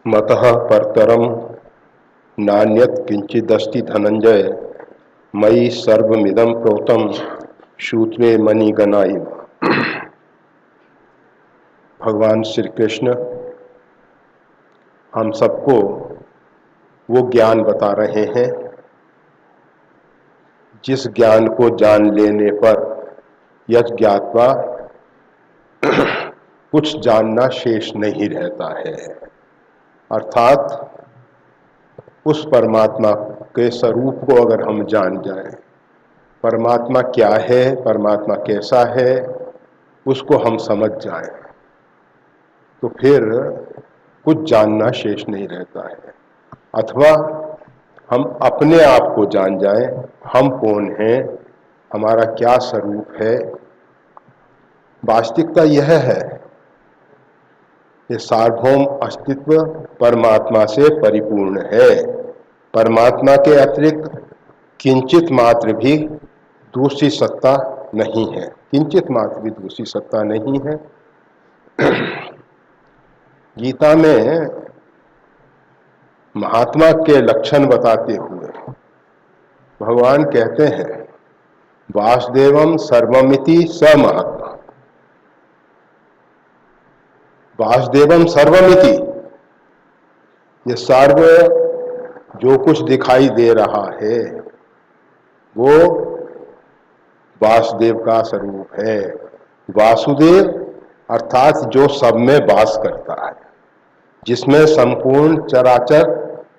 मतः परतरम नान्यत् किंचिदस्ति धनंजय मयि सर्वमिदं प्रोतं शूद्रे मणिगणाय। भगवान श्री कृष्ण हम सबको वो ज्ञान बता रहे हैं जिस ज्ञान को जान लेने पर यज् ज्ञात्वा कुछ जानना शेष नहीं रहता है। अर्थात उस परमात्मा के स्वरूप को अगर हम जान जाएं, परमात्मा क्या है, परमात्मा कैसा है, उसको हम समझ जाएं, तो फिर कुछ जानना शेष नहीं रहता है। अथवा हम अपने आप को जान जाएं, हम कौन हैं, हमारा क्या स्वरूप है। वास्तविकता यह है कि सार्वभौम अस्तित्व परमात्मा से परिपूर्ण है। परमात्मा के अतिरिक्त किंचित मात्र भी दूसरी सत्ता नहीं है, किंचित मात्र भी दूसरी सत्ता नहीं है। गीता में महात्मा के लक्षण बताते हुए भगवान कहते हैं वासुदेवम सर्वमिति स महात्मा। वासुदेवम सर्वमिति, ये सर्व जो कुछ दिखाई दे रहा है वो वासुदेव का स्वरूप है। वासुदेव अर्थात जो सब में वास करता है, जिसमें संपूर्ण चराचर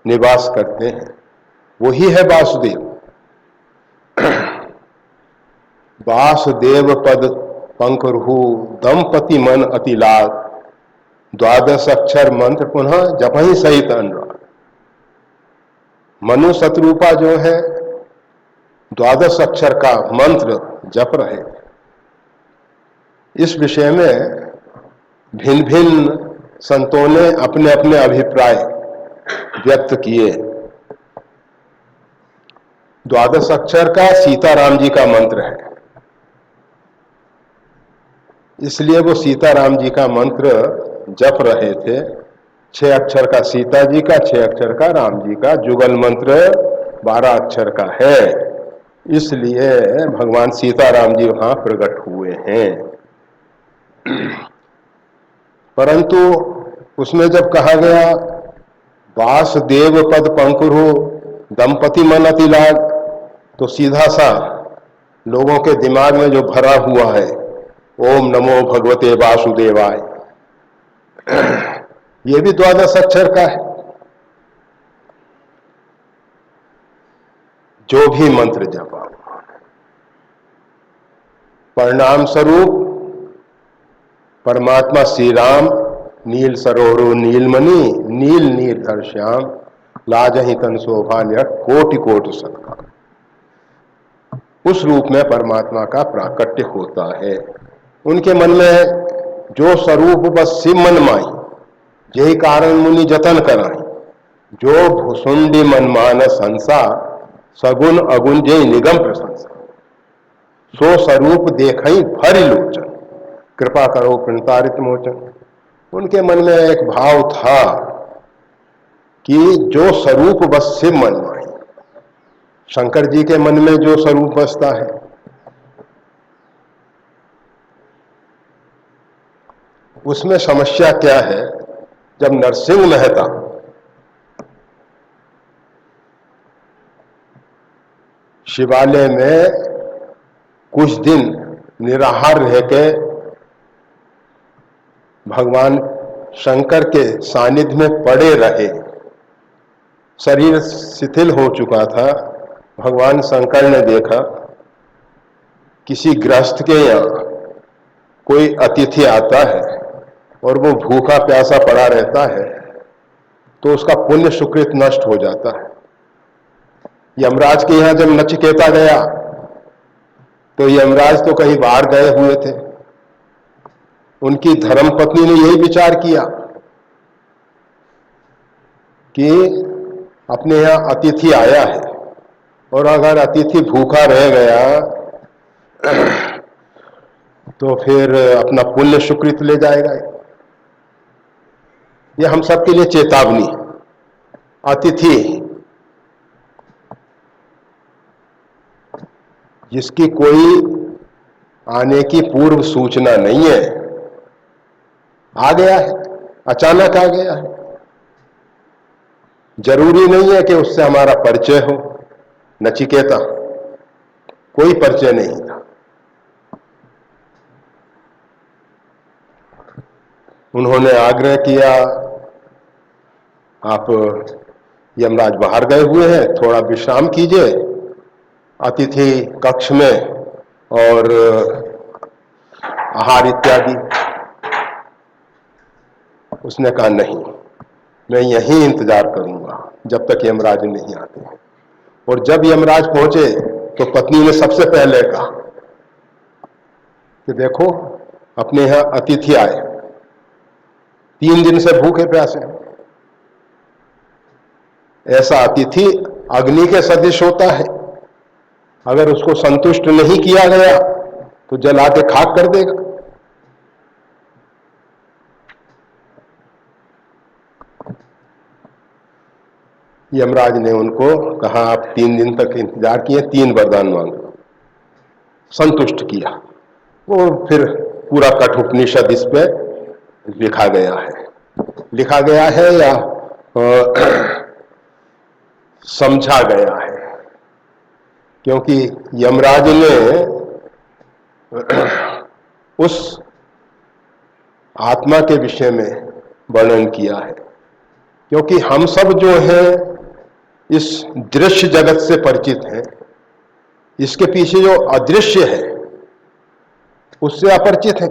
निवास करते हैं, वही है वासुदेव। वासुदेव पद पंकरहु दंपति मन अतिलाग, द्वादश अक्षर मंत्र पुनः जपहि सहित अनुराग। मनु शत्रुपा जो है द्वादश अक्षर का मंत्र जप रहे। इस विषय में भिन्न भिन्न संतों ने अपने अपने अभिप्राय व्यक्त किए। द्वादश अक्षर का सीताराम जी का मंत्र है, इसलिए वो सीताराम जी का मंत्र जप रहे थे। 6 अक्षर का सीता जी का, 6 अक्षर का राम जी का, जुगल मंत्र 12 अक्षर का है, इसलिए भगवान सीताराम जी वहां प्रकट हुए हैं। परंतु उसमें जब कहा गया वासुदेव पद पंकुरु दंपति मन अतिलाग, तो सीधा सा लोगों के दिमाग में जो भरा हुआ है ओम नमो भगवते वासुदेवाय, ये भी द्वादश अक्षर का है। जो भी मंत्र जपा, परिणाम स्वरूप परमात्मा श्री राम नील सरोवरो नीलमणि नील नीलधर श्याम लाजहि तन शोभा निरट कोटि कोटि सत्कार, उस रूप में परमात्मा का प्राकट्य होता है। उनके मन में जो स्वरूप बस शिव मन माई, यही कारण मुनि जतन कराई, जो भुसुंडी मन मानस हंसा सगुन अगुण जय निगम प्रशंसा, सो स्वरूप देखई भरि लोचन कृपा करो प्रणतारित मोचन। उनके मन में एक भाव था कि जो स्वरूप बस शिव मन माई। शंकर जी के मन में जो स्वरूप बसता है, उसमें समस्या क्या है। जब नरसिंह मेहता शिवालय में कुछ दिन निराहार रह के भगवान शंकर के सानिध्य में पड़े रहे, शरीर शिथिल हो चुका था। भगवान शंकर ने देखा किसी गृहस्थ के यहाँ कोई अतिथि आता है और वो भूखा प्यासा पड़ा रहता है, तो उसका पुण्य सुकृत नष्ट हो जाता है। यमराज के यहाँ जब नचिकेता गया तो यमराज तो कहीं बाहर गए हुए थे। उनकी धर्मपत्नी ने यही विचार किया कि अपने यहाँ अतिथि आया है और अगर अतिथि भूखा रह गया तो फिर अपना पुण्य सुकृत ले जाएगा। यह हम सबके लिए चेतावनी। अतिथि जिसकी कोई आने की पूर्व सूचना नहीं है, आ गया है, अचानक आ गया है। जरूरी नहीं है कि उससे हमारा परिचय हो। नचिकेता कोई परिचय नहीं था। उन्होंने आग्रह किया, आप यमराज बाहर गए हुए हैं, थोड़ा विश्राम कीजिए अतिथि कक्ष में और आहार इत्यादि। उसने कहा नहीं, मैं यहीं इंतजार करूंगा जब तक यमराज नहीं आते। और जब यमराज पहुंचे तो पत्नी ने सबसे पहले कहा कि देखो अपने यहां अतिथि आए, 3 दिन से भूखे प्यासे। ऐसा अतिथि अग्नि के सदृश होता है, अगर उसको संतुष्ट नहीं किया गया तो जला के खाक कर देगा। यमराज ने उनको कहा आप 3 दिन तक इंतजार किए, 3 वरदान मांगो। संतुष्ट किया। वो फिर पूरा कठोपनिषद इस पे लिखा गया है या समझा गया है, क्योंकि यमराज ने उस आत्मा के विषय में वर्णन किया है। क्योंकि हम सब जो हैं इस दृश्य जगत से परिचित हैं, इसके पीछे जो अदृश्य है उससे अपरिचित है।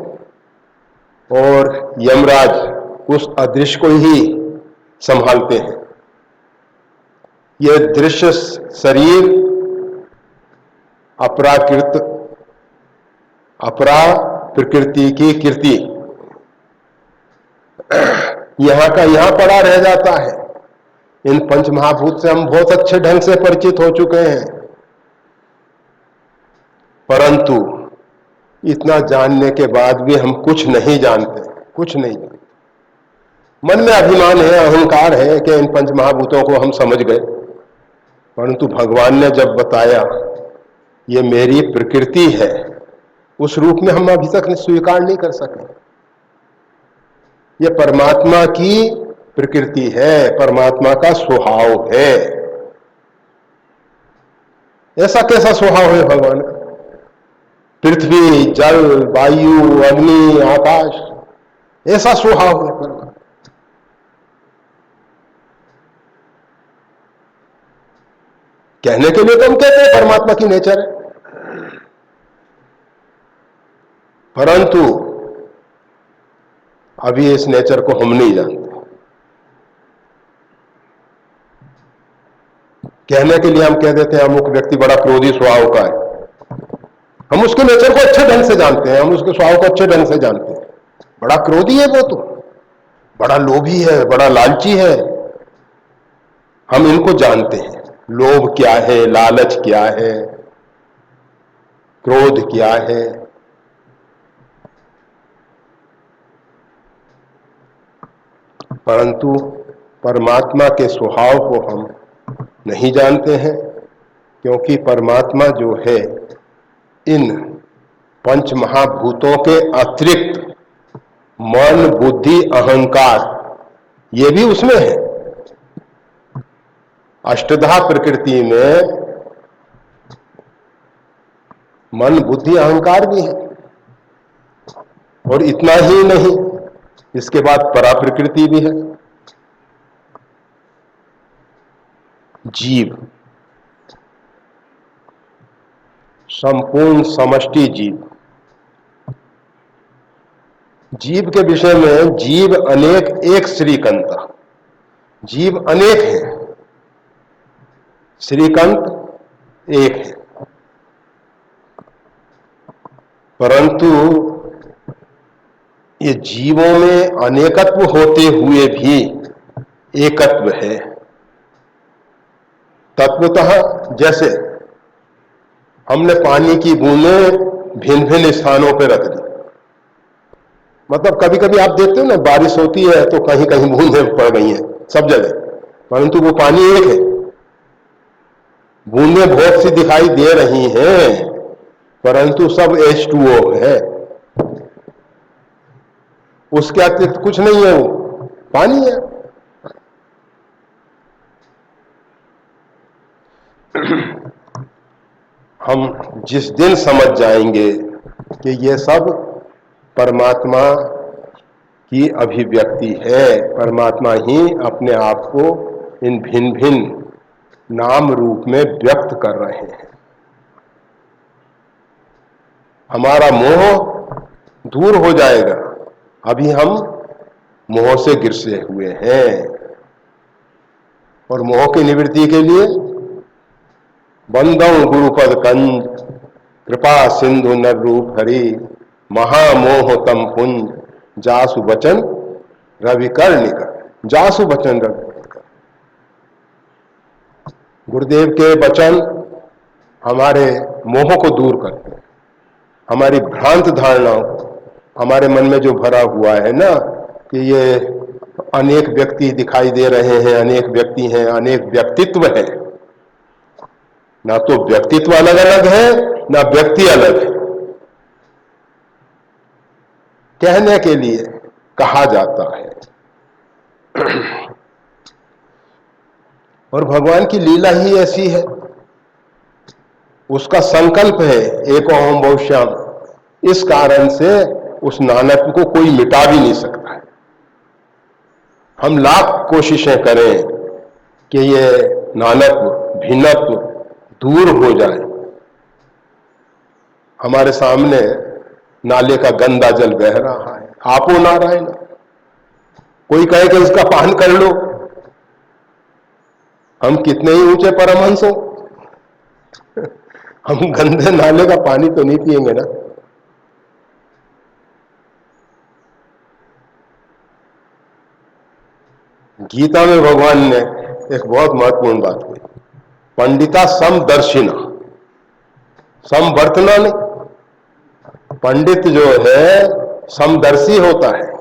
और यमराज उस अदृश्य को ही संभालते हैं। यह दृश्य शरीर अपरा प्रकृति की कीर्ति यहां का यहां पड़ा रह जाता है। इन पंचमहाभूत से हम बहुत अच्छे ढंग से परिचित हो चुके हैं, परंतु इतना जानने के बाद भी हम कुछ नहीं जानते। मन में अभिमान है, अहंकार है कि इन पंचमहाभूतों को हम समझ गए, परंतु भगवान ने जब बताया ये मेरी प्रकृति है, उस रूप में हम अभी तक स्वीकार नहीं कर सके। ये परमात्मा की प्रकृति है, परमात्मा का स्वभाव है। ऐसा कैसा स्वभाव है भगवान का? पृथ्वी, जल, वायु, अग्नि, आकाश, ऐसा स्वभाव है परमात्मा। कहने के लिए तो हम कहते हैं परमात्मा की नेचर है, परंतु अभी इस नेचर को हम नहीं जानते। कहने के लिए हम कह देते हैं अमुक व्यक्ति बड़ा क्रोधी स्वभाव का है, हम उसके नेचर को अच्छे ढंग से जानते हैं, हम उसके स्वभाव को अच्छे ढंग से जानते हैं। बड़ा क्रोधी है वो, तो बड़ा लोभी है, बड़ा लालची है, हम इनको जानते हैं। लोभ क्या है, लालच क्या है, क्रोध क्या है। परंतु परमात्मा के स्वभाव को हम नहीं जानते हैं, क्योंकि परमात्मा जो है इन पंच महाभूतों के अतिरिक्त मन, बुद्धि, अहंकार ये भी उसमें है। अष्टधा प्रकृति में मन, बुद्धि, अहंकार भी है। और इतना ही नहीं, इसके बाद परा प्रकृति भी है, जीव, संपूर्ण समष्टि जीव। जीव के विषय में जीव अनेक एक श्रीकंत, जीव अनेक हैं, श्रीकंत एक है। परंतु ये जीवों में अनेकत्व होते हुए भी एकत्व है। तत्वतः जैसे हमने पानी की बूंदें भिन्न भिन्न स्थानों पर रख दी, मतलब कभी कभी आप देखते हो ना, बारिश होती है तो कहीं कहीं बूंदें पड़ गई हैं सब जगह, परंतु वो पानी एक है। बूंदें बहुत सी दिखाई दे रही हैं, परंतु सब H2O है, उसके अतिरिक्त कुछ नहीं है, वो पानी है। हम जिस दिन समझ जाएंगे कि ये सब परमात्मा की अभिव्यक्ति है, परमात्मा ही अपने आप को इन भिन्न भिन्न नाम रूप में व्यक्त कर रहे हैं, हमारा मोह दूर हो जाएगा। अभी हम मोह से गिरसे हुए हैं, और मोह की निवृत्ति के लिए बंदौ गुरुपद कंज कृपा सिंधु नर रूप हरि महामोह तम पुंज जासु बचन रविकर निकर। जासु बचन रविकर, गुरुदेव के वचन हमारे मोह को दूर करते हैं, हमारी भ्रांत धारणाओं, हमारे मन में जो भरा हुआ है ना कि ये अनेक व्यक्ति दिखाई दे रहे हैं, अनेक व्यक्ति हैं, अनेक व्यक्तित्व है, ना तो व्यक्तित्व अलग अलग है, ना व्यक्ति अलग है। कहने के लिए कहा जाता है, और भगवान की लीला ही ऐसी है, उसका संकल्प है एको हम बहुश्याम। इस कारण से उस नानक को कोई मिटा भी नहीं सकता है। हम लाख कोशिशें करें कि ये नानक भिन्नत्व दूर हो जाए, हमारे सामने नाले का गंदा जल बह रहा है, आपो नारायण। कोई कहे कि इसका पान कर लो, हम कितने ही ऊंचे परमहंस हो, हम गंदे नाले का पानी तो नहीं पिएंगे ना। गीता में भगवान ने एक बहुत महत्वपूर्ण बात कही, पंडिता समदर्शिना। समवर्तना नहीं, पंडित जो है समदर्शी होता है।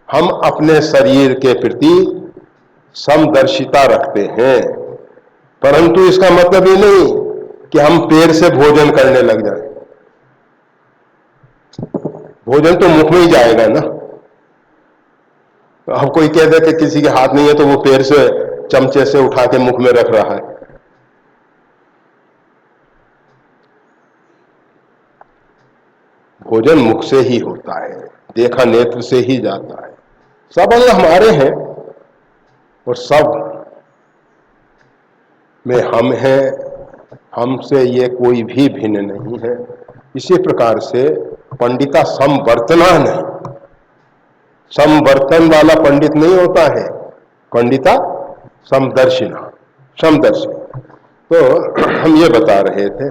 हम अपने शरीर के प्रति समदर्शिता रखते हैं, परंतु इसका मतलब ये नहीं कि हम पेड़ से भोजन करने लग जाएं। भोजन तो मुख में ही जाएगा ना। अब कोई कह दे कि किसी के हाथ नहीं है तो वो पेड़ से चमचे से उठा के मुख में रख रहा है। भोजन मुख से ही होता है, देखा नेत्र से ही जाता है। सब अंग हमारे हैं और सब में हम हैं, हमसे ये कोई भी भिन्न नहीं है। इसी प्रकार से पंडिता समवर्तना नहीं, समवर्तन वाला पंडित नहीं होता है, पंडिता समदर्शिना, समदर्शी। तो हम ये बता रहे थे,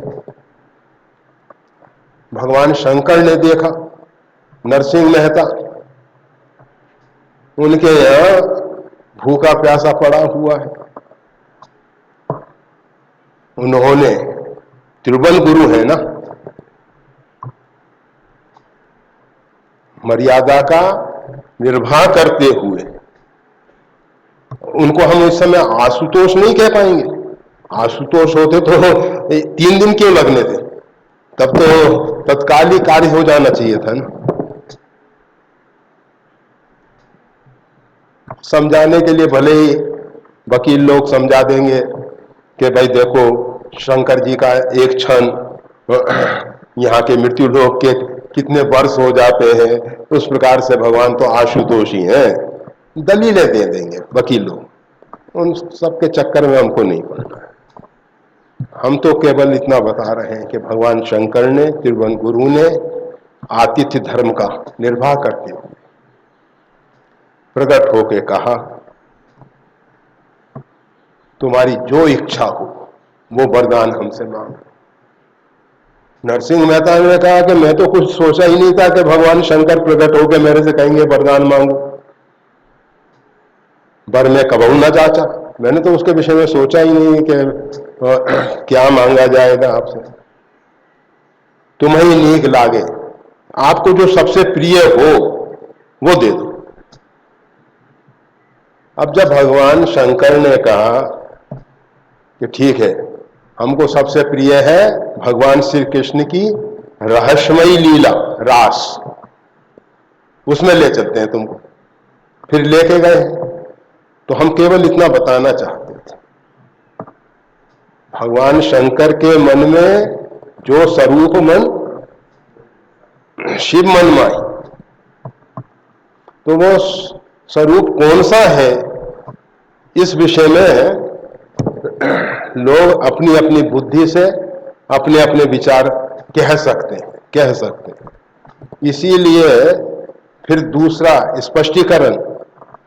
भगवान शंकर ने देखा नरसिंह मेहता, उनके यहां भूखा प्यासा पड़ा हुआ है। उन्होंने त्रिभुवन गुरु है ना, मर्यादा का निर्वाह करते हुए, उनको हम इस समय आशुतोष नहीं कह पाएंगे। आशुतोष होते तो 3 दिन क्यों लगने थे, तब तो तत्काल ही कार्य हो जाना चाहिए था ना। समझाने के लिए भले ही वकील लोग समझा देंगे कि भाई देखो शंकर जी का एक क्षण यहाँ के मृत्यु लोक के कितने वर्ष हो जाते हैं, उस प्रकार से भगवान तो आशुतोष ही हैं, दलीलें दे देंगे वकील लोग। उन सबके चक्कर में हमको नहीं पड़ना है। हम तो केवल इतना बता रहे हैं कि भगवान शंकर ने, त्रिभुवन गुरु ने आतिथ्य धर्म का निर्वाह करते हुए प्रकट होकर कहा, तुम्हारी जो इच्छा हो वो वरदान हमसे मांगो। नरसिंह मेहता ने कहा कि मैं तो कुछ सोचा ही नहीं था कि भगवान शंकर प्रकट होकर मेरे से कहेंगे वरदान मांगो। वर में कबहू न जाचा, मैंने तो उसके विषय में सोचा ही नहीं कि क्या मांगा जाएगा आपसे। तुम्हें नीक लागे, आपको जो सबसे प्रिय हो वो दे दो। अब जब भगवान शंकर ने कहा कि ठीक है, हमको सबसे प्रिय है भगवान श्री कृष्ण की रहस्यमयी लीला रास, उसमें ले चलते हैं तुमको, फिर लेके गए। तो हम केवल इतना बताना चाहते थे, भगवान शंकर के मन में जो स्वरूप मन शिव मन माई, तो वो स्वरूप कौन सा है, इस विषय में लोग अपनी अपनी बुद्धि से अपने अपने विचार कह सकते हैं। इसीलिए फिर दूसरा स्पष्टीकरण,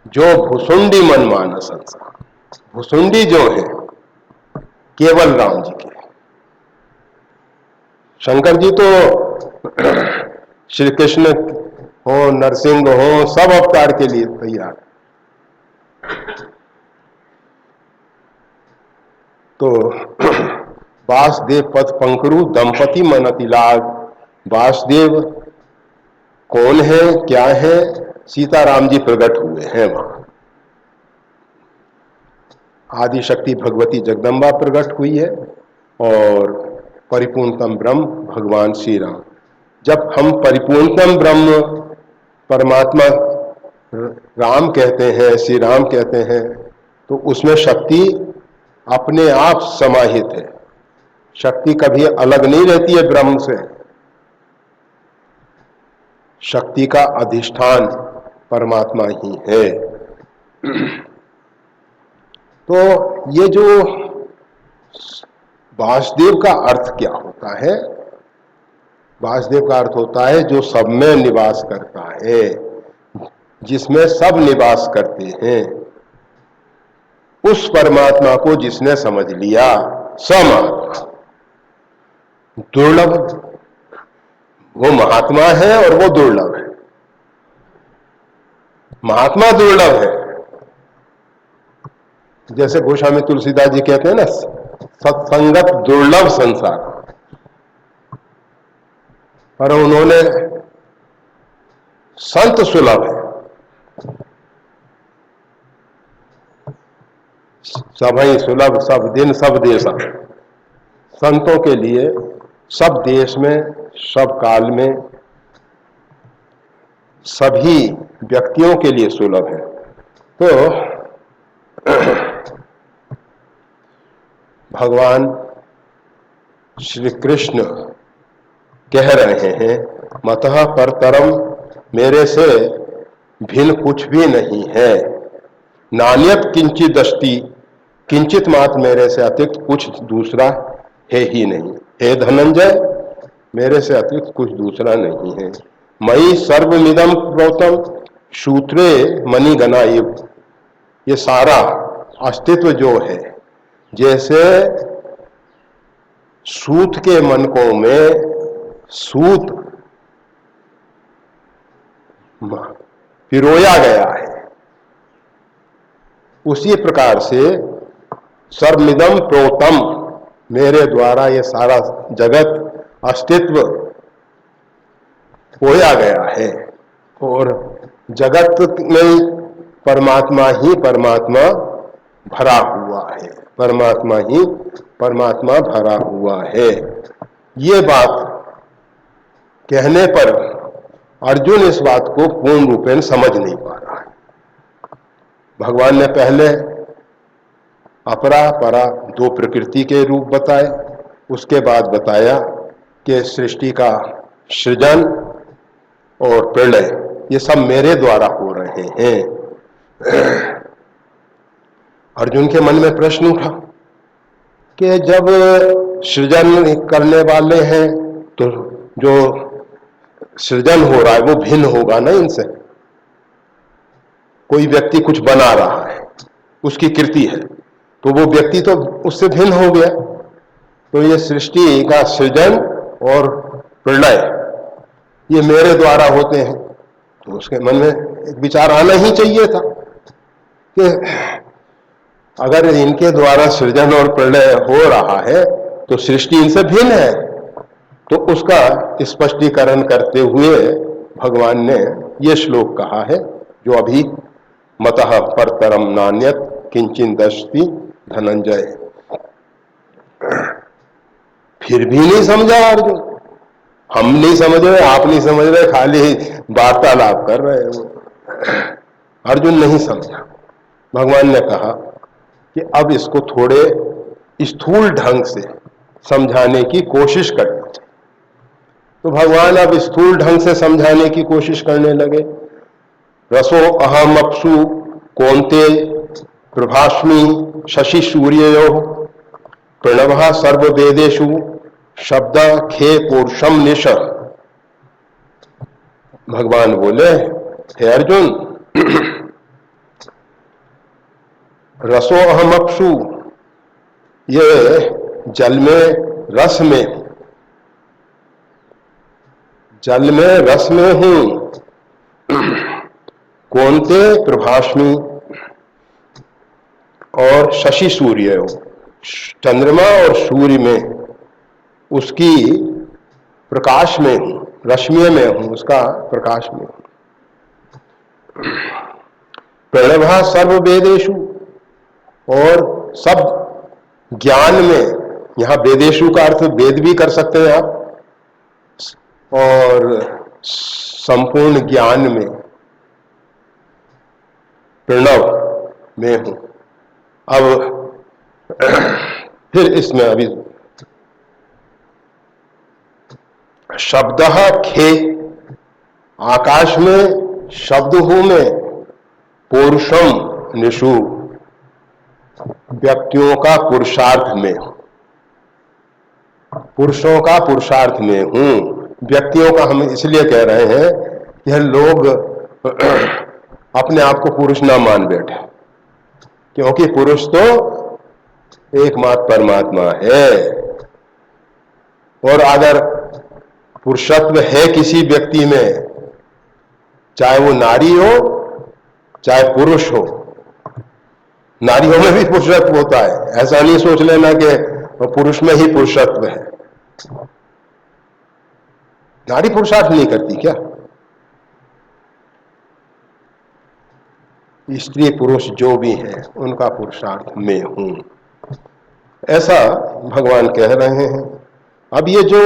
जो भुसुंडी मन मानस संसार, भुसुंडी जो है केवल राम जी के, शंकर जी तो श्री कृष्ण हो, नरसिंह हो, सब अवतार के लिए तैयार। तो वासुदेव पद पंकरु दंपति मनति लाग, वासुदेव कौन है, क्या है, सीताराम जी प्रकट हुए हैं वहां। आदि शक्ति भगवती जगदम्बा प्रकट हुई है और परिपूर्णतम ब्रह्म भगवान श्री राम। जब हम परिपूर्णतम ब्रह्म परमात्मा राम कहते हैं, श्री राम कहते हैं, तो उसमें शक्ति अपने आप समाहित है। शक्ति कभी अलग नहीं रहती है ब्रह्म से, शक्ति का अधिष्ठान परमात्मा ही है। तो ये जो वासुदेव का अर्थ क्या होता है, वासुदेव का अर्थ होता है जो सब में निवास करता है, जिसमें सब निवास करते हैं, उस परमात्मा को जिसने समझ लिया, समात्मा दुर्लभ, वो महात्मा है और वो दुर्लभ है। महात्मा दुर्लभ है, जैसे गोस्वामी तुलसीदास जी कहते हैं ना, सत्संगत दुर्लभ संसार, पर उन्होंने संत सुलभ है। सभई सुलभ सब दिन सब देशा, संतों के लिए सब देश में, सब काल में, सभी व्यक्तियों के लिए सुलभ है। तो भगवान श्री कृष्ण कह रहे हैं, मतः परतरम, मेरे से भिन्न कुछ भी नहीं है, नान्यत किंचित अस्ति, किंचित मात्र मेरे से अतिरिक्त कुछ दूसरा है ही नहीं। हे धनंजय, मेरे से अतिरिक्त कुछ दूसरा नहीं है। मयि सर्वमिदं प्रोतम सूत्रे मणिगणा, ये सारा अस्तित्व जो है, जैसे सूत के मनकों में सूत पिरोया गया है, उसी प्रकार से सर्वमिदं प्रोतम, मेरे द्वारा ये सारा जगत अस्तित्व खोया गया है, और जगत में परमात्मा ही परमात्मा भरा हुआ है, परमात्मा ही परमात्मा भरा हुआ है। ये बात कहने पर अर्जुन इस बात को पूर्ण रूपेण समझ नहीं पा रहा है। भगवान ने पहले अपरा परा दो प्रकृति के रूप बताए, उसके बाद बताया कि सृष्टि का सृजन और प्रलय ये सब मेरे द्वारा हो रहे हैं। अर्जुन के मन में प्रश्न उठा कि जब सृजन करने वाले हैं तो जो सृजन हो रहा है वो भिन्न होगा ना इनसे। कोई व्यक्ति कुछ बना रहा है, उसकी कृति है, तो वो व्यक्ति तो उससे भिन्न हो गया। तो ये सृष्टि का सृजन और प्रलय ये मेरे द्वारा होते हैं। तो उसके मन में एक विचार आना ही चाहिए था कि अगर इनके द्वारा सृजन और प्रलय हो रहा है तो सृष्टि इनसे भिन्न है, तो उसका स्पष्टीकरण करते हुए भगवान ने ये श्लोक कहा है, जो अभी मतः परतरम नान्यत किंचित दस्ति धनंजय। फिर भी नहीं समझा अर्जुन। हम नहीं समझ रहे, आप नहीं समझ रहे, खाली वार्तालाप कर रहे हो। अर्जुन नहीं समझा। भगवान ने कहा कि अब इसको थोड़े स्थूल ढंग से समझाने की कोशिश करनी चाहिए। तो भगवान अब स्थूल ढंग से समझाने की कोशिश करने लगे। रसो अहम अपसु कौन्ते प्रभास्मि शशि सूर्ययोः प्रणवः सर्ववेदेषु शब्द खे पुरुषम निश। भगवान बोले, हे अर्जुन, रसो अहम अपसु, ये जल में रस में, जल में रस में हूं। कौन्ते प्रभास्मि, और शशि सूर्य हो, चंद्रमा और सूर्य में उसकी प्रकाश में हूं, रश्मि में हूं, उसका प्रकाश में हूं। प्रणवः सर्व वेदेषु, और सब ज्ञान में, यहां वेदेषु का अर्थ वेद भी कर सकते हैं आप, और संपूर्ण ज्ञान में प्रणव में हूं। अब फिर इसमें अभी शब्द खे, आकाश में शब्द हूं मैं, पुरुषम निशु, व्यक्तियों का पुरुषार्थ में हूं, पुरुषों का पुरुषार्थ में हूं। व्यक्तियों का हम इसलिए कह रहे हैं कि यह लोग अपने आप को पुरुष ना मान बैठे, क्योंकि पुरुष तो एकमात्र परमात्मा है। और अगर पुरुषत्व है किसी व्यक्ति में, चाहे वो नारी हो चाहे पुरुष हो, नारियों में भी पुरुषत्व होता है। ऐसा नहीं सोच लेना कि पुरुष में ही पुरुषत्व है। नारी पुरुषार्थ नहीं करती क्या? स्त्री पुरुष जो भी हैं उनका पुरुषार्थ में हूं, ऐसा भगवान कह रहे हैं। अब ये जो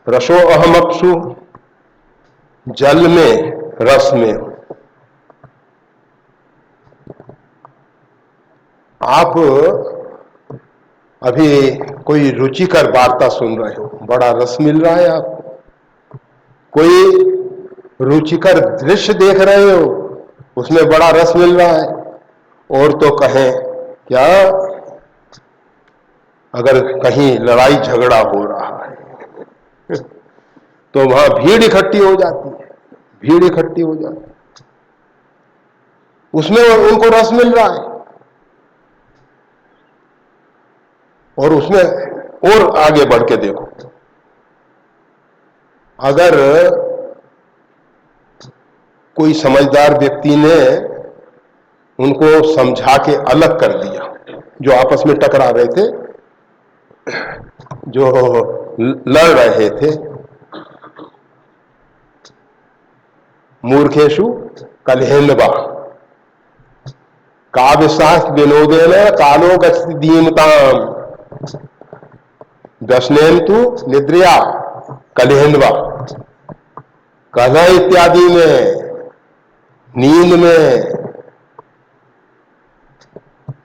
रसो अहम अपसु, जल में रस में हूं, आप अभी कोई रुचिकर वार्ता सुन रहे हो, बड़ा रस मिल रहा है आपको। कोई रुचिकर दृश्य देख रहे हो, उसमें बड़ा रस मिल रहा है। और तो कहें क्या, अगर कहीं लड़ाई झगड़ा हो रहा है तो वहां भीड़ इकट्ठी हो जाती है, भीड़ इकट्ठी हो जाती है, उसमें उनको रस मिल रहा है। और उसमें और आगे बढ़ के देखो, अगर कोई समझदार व्यक्ति ने उनको समझा के अलग कर दिया, जो आपस में टकरा रहे थे, जो लड़ रहे थे, मूर्खेषु कलहेन्वा काव्य शास्त्र विनोदेन कालो गच्छति दीमताम व्यसनेन्तु निद्रया कलहेन्वा। कलह इत्यादि में, नींद में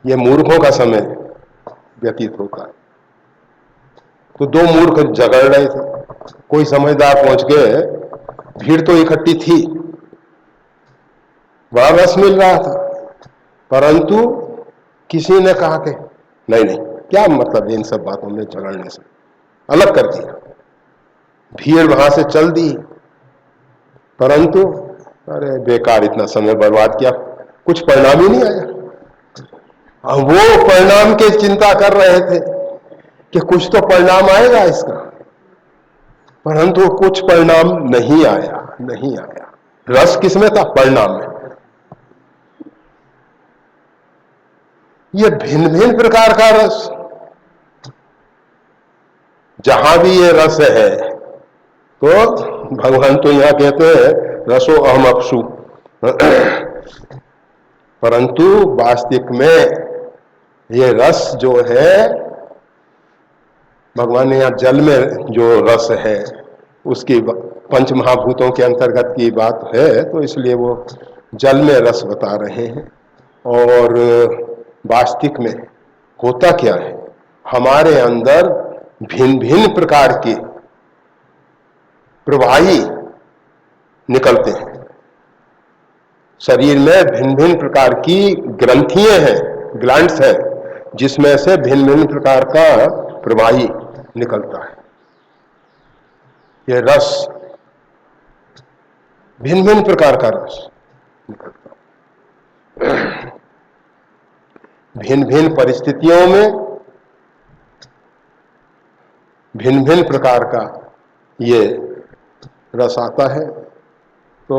ये मूर्खों का समय व्यतीत होता है। तो दो मूर्ख झगड़ रहे थे, कोई समझदार पहुंच गए, भीड़ तो इकट्ठी थी, बड़ा रस मिल रहा था, परंतु किसी ने कहा कि नहीं नहीं, क्या मतलब इन सब बातों में झगड़ने से, अलग कर दिया। भीड़ वहां से चल दी, परंतु अरे बेकार इतना समय बर्बाद किया, कुछ परिणाम ही नहीं आया। वो परिणाम की चिंता कर रहे थे कि कुछ तो परिणाम आएगा इसका, परंतु कुछ परिणाम नहीं आया, नहीं आया। रस किसमें था? परिणाम में। ये भिन्न भिन्न प्रकार का रस, जहां भी ये रस है तो भगवान तो यहां कहते हैं रसो अहम अपसु, परंतु वास्तविक में ये रस जो है भगवान ने यहाँ जल में जो रस है उसकी पंच महाभूतों के अंतर्गत की बात है, तो इसलिए वो जल में रस बता रहे हैं। और वास्तविक में होता क्या है, हमारे अंदर भिन्न भिन्न प्रकार के प्रवाही निकलते हैं। शरीर में भिन्न भिन्न प्रकार की ग्रंथियां हैं, ग्लैंड्स हैं, जिसमें से भिन्न भिन्न प्रकार का प्रवाही निकलता है। ये रस भिन्न भिन्न प्रकार का रस निकलता है। भिन्न भिन्न परिस्थितियों में भिन्न भिन्न प्रकार का ये रस आता है। तो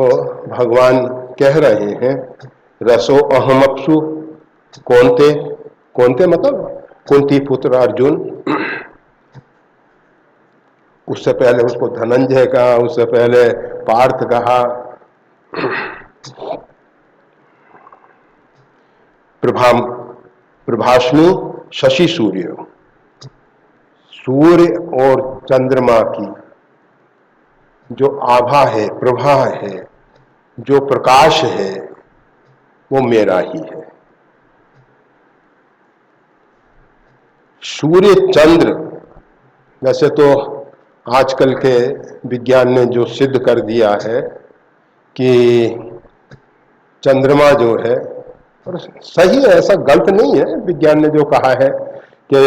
भगवान कह रहे हैं रसो अहमअप्सु, कौनते, कौनते मतलब कुंती पुत्र अर्जुन, उससे पहले उसको धनंजय कहा, उससे पहले पार्थ कहा, प्रभाष्णु शशि सूर्य, सूर्य और चंद्रमा की जो आभा है, प्रभा है, जो प्रकाश है, वो मेरा ही है। सूर्य चंद्र, वैसे तो आजकल के विज्ञान ने जो सिद्ध कर दिया है कि चंद्रमा जो है, और सही है, ऐसा गलत नहीं है, विज्ञान ने जो कहा है कि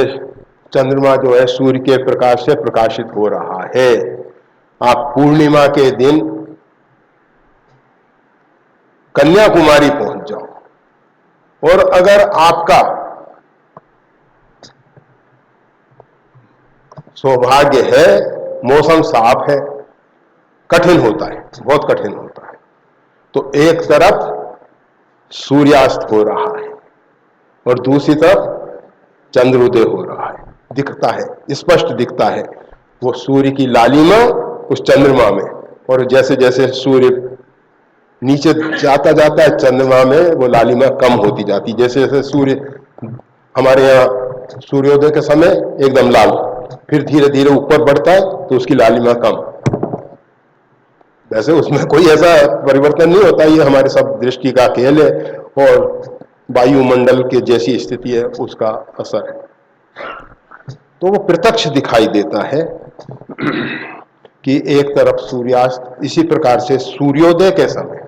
चंद्रमा जो है सूर्य के प्रकाश से प्रकाशित हो रहा है। आप पूर्णिमा के दिन कन्याकुमारी पहुंच जाओ, और अगर आपका सौभाग्य है, मौसम साफ है, कठिन होता है, बहुत कठिन होता है, तो एक तरफ सूर्यास्त हो रहा है और दूसरी तरफ चंद्रोदय हो रहा है, दिखता है, स्पष्ट दिखता है वो सूर्य की लालिमा उस चंद्रमा में। और जैसे जैसे सूर्य नीचे जाता जाता है, चंद्रमा में वो लालिमा कम होती जाती, जैसे जैसे सूर्य हमारे यहाँ सूर्योदय के समय एकदम लाल, फिर धीरे धीरे ऊपर बढ़ता है तो उसकी लालिमा कम। वैसे उसमें कोई ऐसा परिवर्तन नहीं होता, ये हमारे सब दृष्टि का खेल है और वायुमंडल के जैसी स्थिति है उसका असर है। तो वो प्रत्यक्ष दिखाई देता है कि एक तरफ सूर्यास्त, इसी प्रकार से सूर्योदय के समय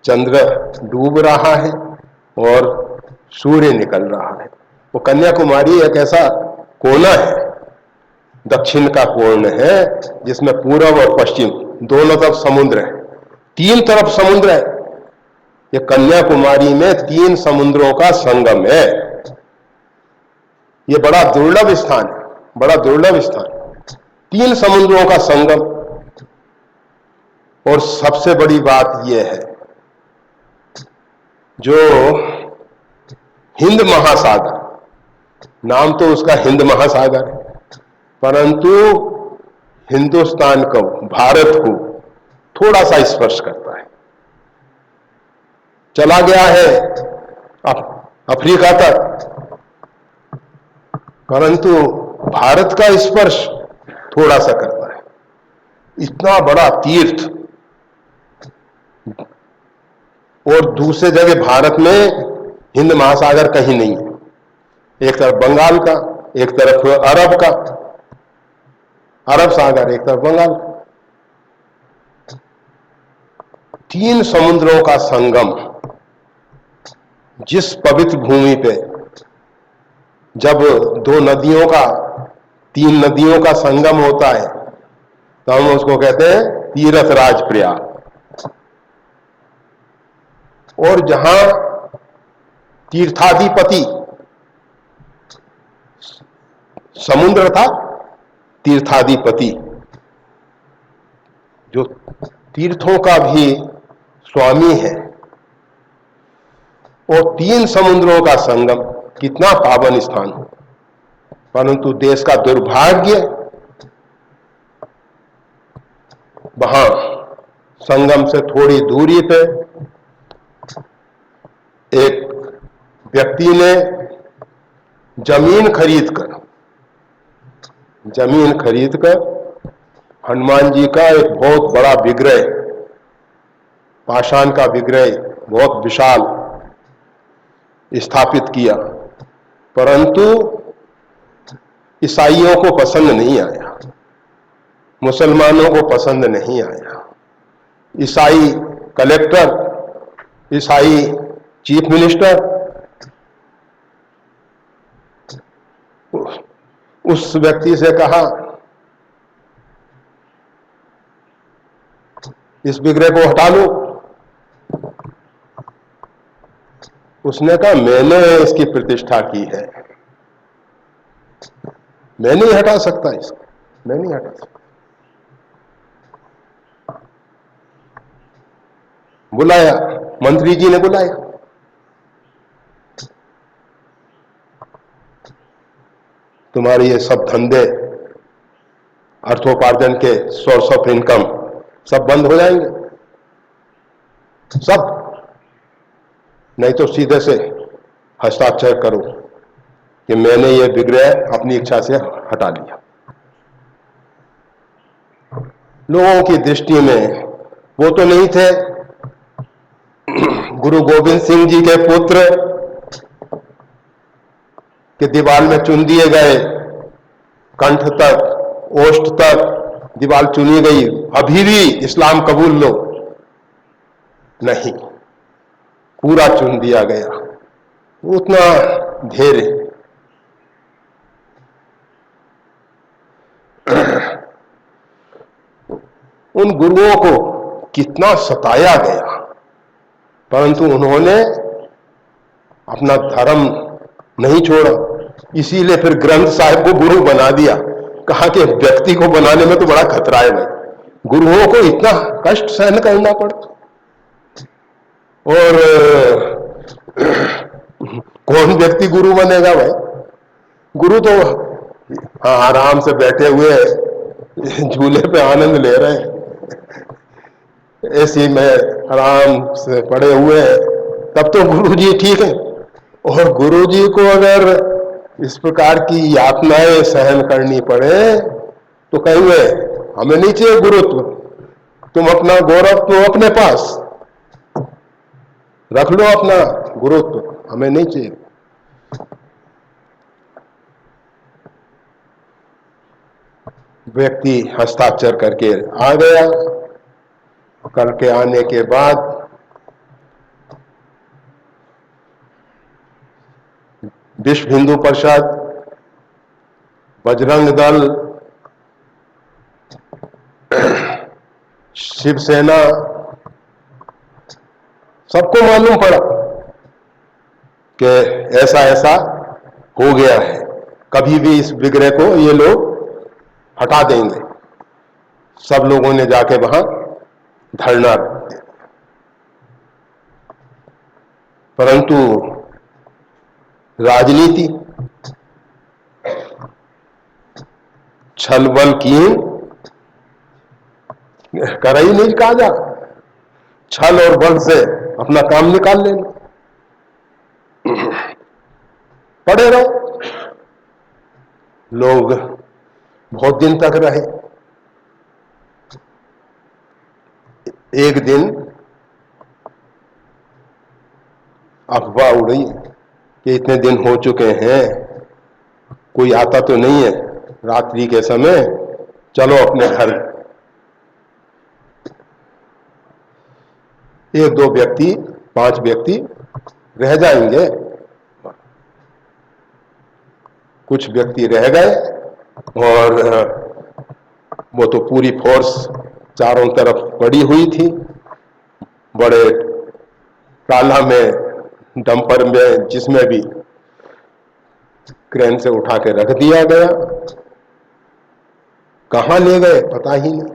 चंद्र डूब रहा है और सूर्य निकल रहा है। वो कन्याकुमारी एक ऐसा कोना है, दक्षिण का कोण है, जिसमें पूर्व और पश्चिम दोनों तरफ समुद्र है, 3 तरफ समुद्र है। ये कन्याकुमारी में 3 समुद्रों का संगम है। ये बड़ा दुर्लभ स्थान है, बड़ा दुर्लभ स्थान, 3 समुद्रों का संगम। और सबसे बड़ी बात यह है, जो हिंद महासागर, नाम तो उसका हिंद महासागर है, परंतु हिंदुस्तान को, भारत को थोड़ा सा स्पर्श करता है। चला गया है अफ्रीका तक, परंतु भारत का स्पर्श थोड़ा सा करता है। इतना बड़ा तीर्थ, और दूसरे जगह भारत में हिंद महासागर कहीं नहीं है। एक तरफ बंगाल का, एक तरफ अरब का, अरब सागर, एक तरफ बंगाल का, 3 समुद्रों का संगम। जिस पवित्र भूमि पे जब 2 नदियों का, 3 नदियों का संगम होता है, तो हम उसको कहते हैं तीर्थ राज प्रयाग। और जहां तीर्थाधिपति समुद्र था, तीर्थाधिपति जो तीर्थों का भी स्वामी है, और 3 समुद्रों का संगम, कितना पावन स्थान हो। परंतु देश का दुर्भाग्य वहां संगम से थोड़ी दूरी पे एक व्यक्ति ने जमीन खरीदकर हनुमान जी का एक बहुत बड़ा विग्रह, पाषाण का विग्रह बहुत विशाल स्थापित किया, परंतु ईसाइयों को पसंद नहीं आया, मुसलमानों को पसंद नहीं आया। ईसाई कलेक्टर, ईसाई चीफ मिनिस्टर उस व्यक्ति से कहा इस विग्रह को हटा लो। उसने कहा मैंने इसकी प्रतिष्ठा की है, मैं नहीं हटा सकता इसको, मैं नहीं हटा सकता। बुलाया, मंत्री जी ने बुलाया, तुम्हारे ये सब धंधे, अर्थोपार्जन के सोर्स ऑफ इनकम सब बंद हो जाएंगे, सब, नहीं तो सीधे से हस्ताक्षर करो कि मैंने ये विग्रह अपनी इच्छा से हटा लिया। लोगों की दृष्टि में वो तो नहीं थे गुरु गोविंद सिंह जी के पुत्र के दीवार में चुन दिए गए, कंठ तक, ओष्ठ तक दीवार चुनी गई, अभी भी इस्लाम कबूल लो, नहीं, पूरा चुन दिया गया। उतना धैर्य उन गुरुओं को कितना सताया गया, परंतु उन्होंने अपना धर्म नहीं छोड़ा। इसीलिए फिर ग्रंथ साहिब को गुरु बना दिया। कहा कि व्यक्ति को बनाने में तो बड़ा खतरा है भाई, गुरुओं को इतना कष्ट सहन करना पड़ता, और कौन व्यक्ति गुरु बनेगा भाई? गुरु तो हाँ आराम से बैठे हुए झूले पे आनंद ले रहे हैं, ऐसी में आराम से पड़े हुए हैं, तब तो गुरु जी ठीक है। और गुरु जी को अगर इस प्रकार की यातनाएं सहन करनी पड़े तो कहेंगे हमें नहीं चाहिए गुरुत्व, तुम अपना गौरव तो अपने पास रख लो, अपना गुरुत्व हमें नहीं चाहिए। व्यक्ति हस्ताक्षर करके आ गया। करके आने के बाद विश्व हिंदू परिषद, बजरंग दल, शिवसेना, सबको मालूम पड़ा कि ऐसा ऐसा हो गया है, कभी भी इस विग्रह को ये लोग हटा देंगे। सब लोगों ने जाके वहां धरना दिया, परंतु राजनीति छल बल की कर ही नहीं, कहा जा, छल और बल से अपना काम निकाल लेना, पड़े रहो। लोग बहुत दिन तक रहे। एक दिन अफवाह उड़ी कि इतने दिन हो चुके हैं, कोई आता तो नहीं है रात्रि के समय, चलो अपने घर। एक दो व्यक्ति, 5 व्यक्ति रह जाएंगे। कुछ व्यक्ति रह गए और वो तो पूरी फोर्स चारों तरफ पड़ी हुई थी, बड़े काला में, डंपर में, जिसमें भी क्रेन से उठा के रख दिया गया। कहां ले गए पता ही नहीं।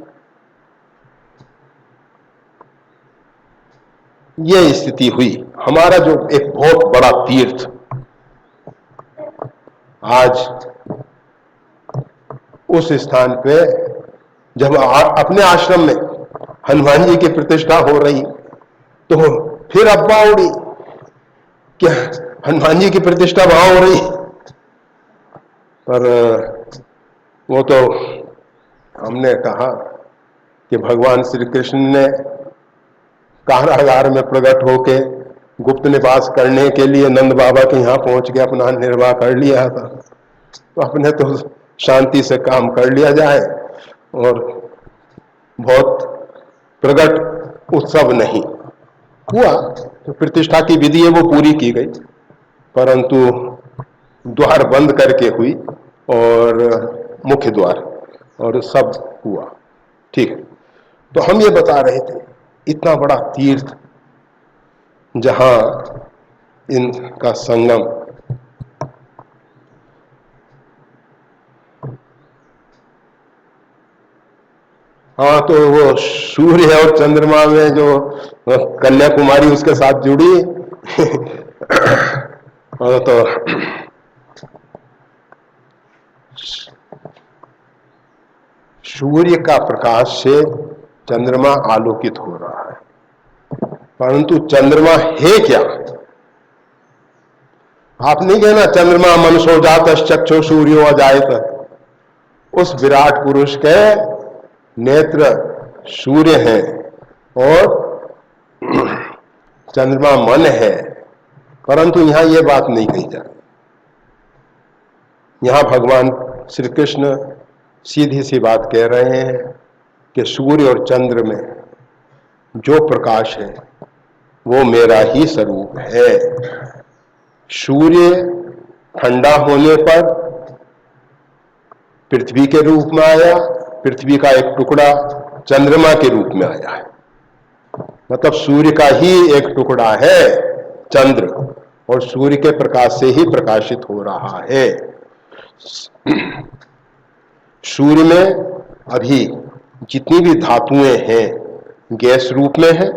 ये स्थिति हुई। हमारा जो एक बहुत बड़ा तीर्थ आज उस स्थान पे, जब अपने आश्रम में हनुमान जी की प्रतिष्ठा हो रही, तो फिर अफवाह उड़ी क्या हनुमान जी की प्रतिष्ठा वहां हो रही। पर वो तो हमने कहा कि भगवान श्री कृष्ण ने कारागार में प्रकट होके गुप्त निवास करने के लिए नंद बाबा के यहाँ पहुंच के अपना निर्वाह कर लिया था, तो अपने तो शांति से काम कर लिया जाए, और बहुत प्रकट उत्सव नहीं हुआ। तो प्रतिष्ठा की विधि है वो पूरी की गई, परंतु द्वार बंद करके हुई, और मुख्य द्वार, और सब हुआ ठीक है। तो हम ये बता रहे थे इतना बड़ा तीर्थ जहां इनका संगम, हाँ, तो वो सूर्य और चंद्रमा में जो कन्याकुमारी उसके साथ जुड़ी तो सूर्य का प्रकाश से चंद्रमा आलोकित हो रहा है, परंतु चंद्रमा है क्या? आप नहीं कहना चंद्रमा मनसो जात चक्षु सूर्यो अजायत। उस विराट पुरुष के नेत्र सूर्य हैं और चंद्रमा मन है, परंतु यहां यह बात नहीं कही जा रही। यहां भगवान श्री कृष्ण सीधी सी बात कह रहे हैं कि सूर्य और चंद्र में जो प्रकाश है वो मेरा ही स्वरूप है। सूर्य ठंडा होने पर पृथ्वी के रूप में आया, पृथ्वी का एक टुकड़ा चंद्रमा के रूप में आया है, मतलब सूर्य का ही एक टुकड़ा है चंद्र, और सूर्य के प्रकाश से ही प्रकाशित हो रहा है। सूर्य में अभी जितनी भी धातुएं हैं गैस रूप में है,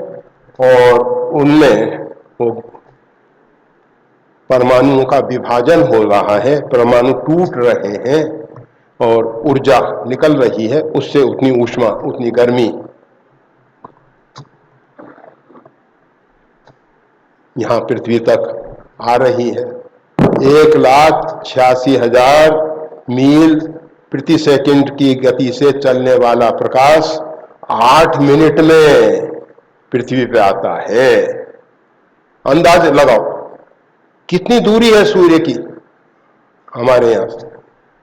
और उनमें वो परमाणुओं का विभाजन हो रहा है, परमाणु टूट रहे हैं और ऊर्जा निकल रही है, उससे उतनी ऊष्मा, उतनी गर्मी यहां पृथ्वी तक आ रही है। 1,86,000 मील प्रति सेकंड की गति से चलने वाला प्रकाश 8 मिनट में पृथ्वी पे आता है। अंदाज लगाओ कितनी दूरी है सूर्य की हमारे यहां से,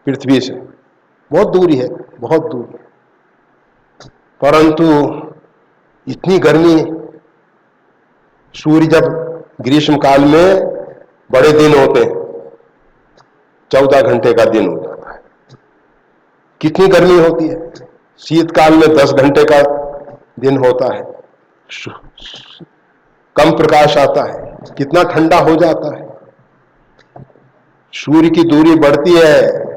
पृथ्वी से बहुत दूरी है, बहुत दूरी है, परंतु इतनी गर्मी। सूर्य जब ग्रीष्म काल में बड़े दिन होते हैं, 14 घंटे का दिन हो जाता है, कितनी गर्मी होती है। शीतकाल में 10 घंटे का दिन होता है, कम प्रकाश आता है, कितना ठंडा हो जाता है। सूर्य की दूरी बढ़ती है,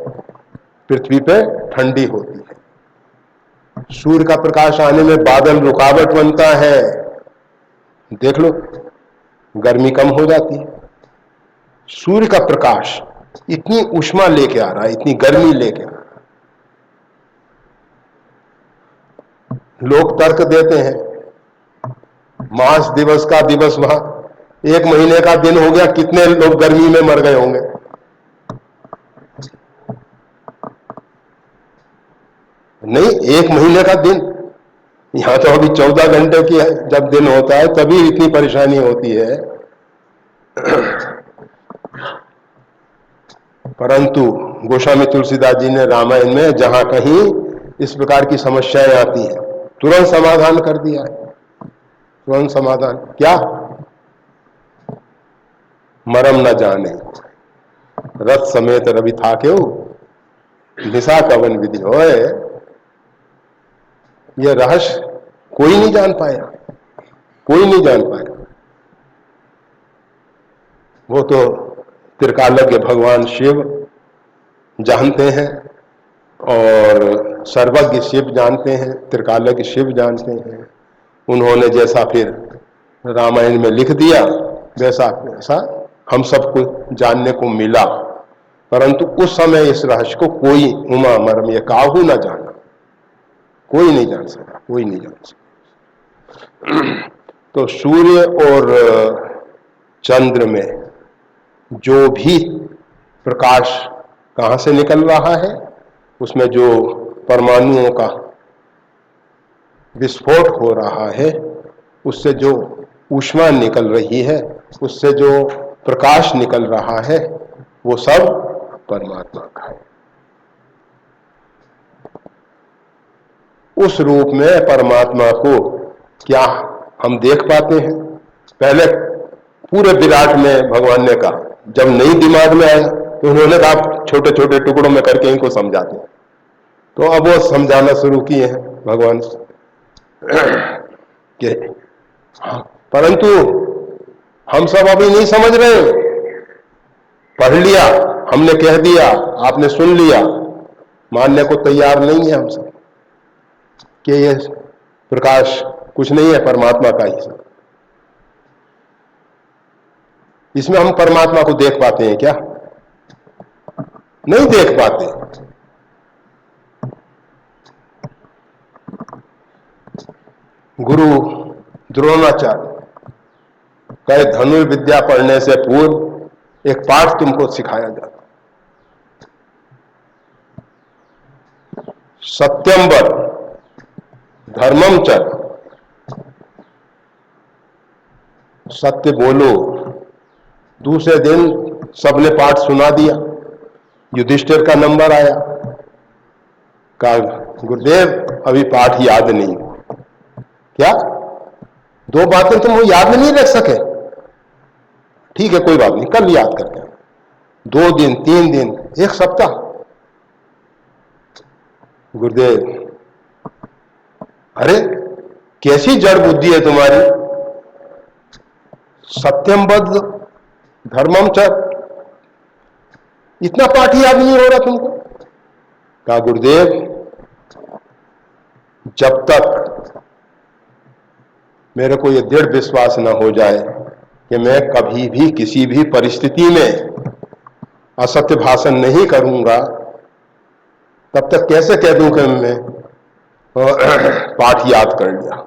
पृथ्वी पे ठंडी होती है। सूर्य का प्रकाश आने में बादल रुकावट बनता है, देख लो गर्मी कम हो जाती है। सूर्य का प्रकाश इतनी ऊष्मा लेके आ रहा है, इतनी गर्मी लेके आ रहा है। लोग तर्क देते हैं मास दिवस का दिवस वहां 1 महीने का दिन हो गया, कितने लोग गर्मी में मर गए होंगे। नहीं, 1 महीने का दिन, यहां तो अभी 14 घंटे की जब दिन होता है तभी इतनी परेशानी होती है। परंतु गोस्वामी तुलसीदास जी ने रामायण में जहां कहीं इस प्रकार की समस्याएं आती हैं तुरंत समाधान कर दिया है। तुरंत समाधान क्या? मरम न जाने रथ समेत रवि था क्यों निशा कवन विधि होए। यह रहस्य कोई नहीं जान पाया, कोई नहीं जान पाया। वो तो त्रिकालज्ञ भगवान शिव जानते हैं, और सर्वज्ञ शिव जानते हैं, त्रिकालज्ञ शिव जानते हैं। उन्होंने जैसा फिर रामायण में लिख दिया वैसा वैसा हम सबको जानने को मिला, परंतु उस समय इस रहस्य को कोई उमा मरम ये काहू न जाना, कोई नहीं जान सका, कोई नहीं जान सका। तो सूर्य और चंद्र में जो भी प्रकाश कहां से निकल रहा है, उसमें जो परमाणुओं का विस्फोट हो रहा है, उससे जो ऊष्मा निकल रही है, उससे जो प्रकाश निकल रहा है, वो सब परमात्मा का है। उस रूप में परमात्मा को क्या हम देख पाते हैं? पहले पूरे विराट में भगवान ने कहा, जब नहीं दिमाग में आया तो उन्होंने कहा छोटे छोटे टुकड़ों में करके इनको समझाते हैं। तो अब वो समझाना शुरू किए हैं भगवान के। हाँ, परंतु हम सब अभी नहीं समझ रहे। पढ़ लिया, हमने कह दिया, आपने सुन लिया, मानने को तैयार नहीं है हम सब कि ये प्रकाश कुछ नहीं है, परमात्मा का ही सब। इसमें हम परमात्मा को देख पाते हैं क्या? नहीं देख पाते। गुरु द्रोणाचार्य कहे, धनुर्विद्या पढ़ने से पूर्व एक पाठ तुमको सिखाया जाता, सत्यम वद धर्मम चर, सत्य बोलो। दूसरे दिन सबने पाठ सुना दिया। युधिष्ठिर का नंबर आया, कहा गुरुदेव अभी पाठ याद नहीं। क्या 2 बातें तुम याद नहीं रख सके? ठीक है, कोई बात नहीं, कल याद करके। 2 दिन, 3 दिन, 1 सप्ताह। गुरुदेव, अरे कैसी जड़ बुद्धि है तुम्हारी? सत्यम वद धर्मम च, इतना पाठ याद नहीं हो रहा तुमको? कहा गुरुदेव, जब तक मेरे को यह दृढ़ विश्वास न हो जाए कि मैं कभी भी किसी भी परिस्थिति में असत्य भाषण नहीं करूंगा, तब तक कैसे कह दूं कि मैं पाठ याद कर लिया।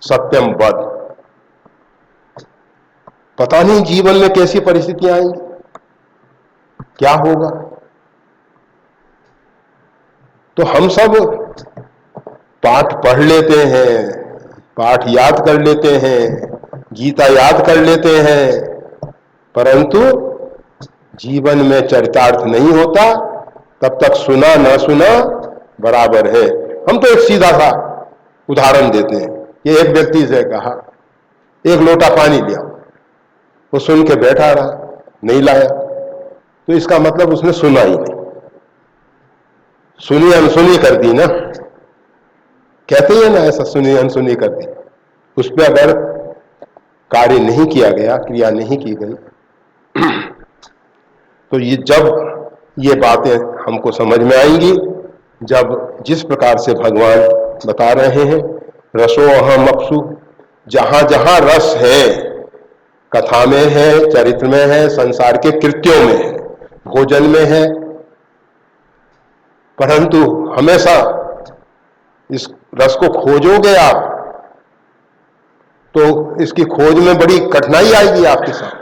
सत्यम वद, पता नहीं जीवन में कैसी परिस्थितियां आएंगी, क्या होगा। तो हम सब पाठ पढ़ लेते हैं, पाठ याद कर लेते हैं, गीता याद कर लेते हैं, परंतु जीवन में चरितार्थ नहीं होता। तब तक सुना ना सुना बराबर है। हम तो एक सीधा सा उदाहरण देते हैं कि एक व्यक्ति से कहा 1 लोटा पानी लिया, वो सुन के बैठा रहा, नहीं लाया, तो इसका मतलब उसने सुना ही नहीं, सुनी अनसुनी कर दी ना। कहते हैं ना, ऐसा सुनी अनसुनी कर दी। उस पर अगर कार्य नहीं किया गया, क्रिया नहीं की गई, तो ये जब ये बातें हमको समझ में आएंगी, जब जिस प्रकार से भगवान बता रहे हैं, रसो अहम अप्सु, जहां जहां रस है, कथा में है, चरित्र में है, संसार के कृत्यों में है, भोजन में है, परंतु हमेशा इस रस को खोजोगे आप तो इसकी खोज में बड़ी कठिनाई आएगी आपके साथ।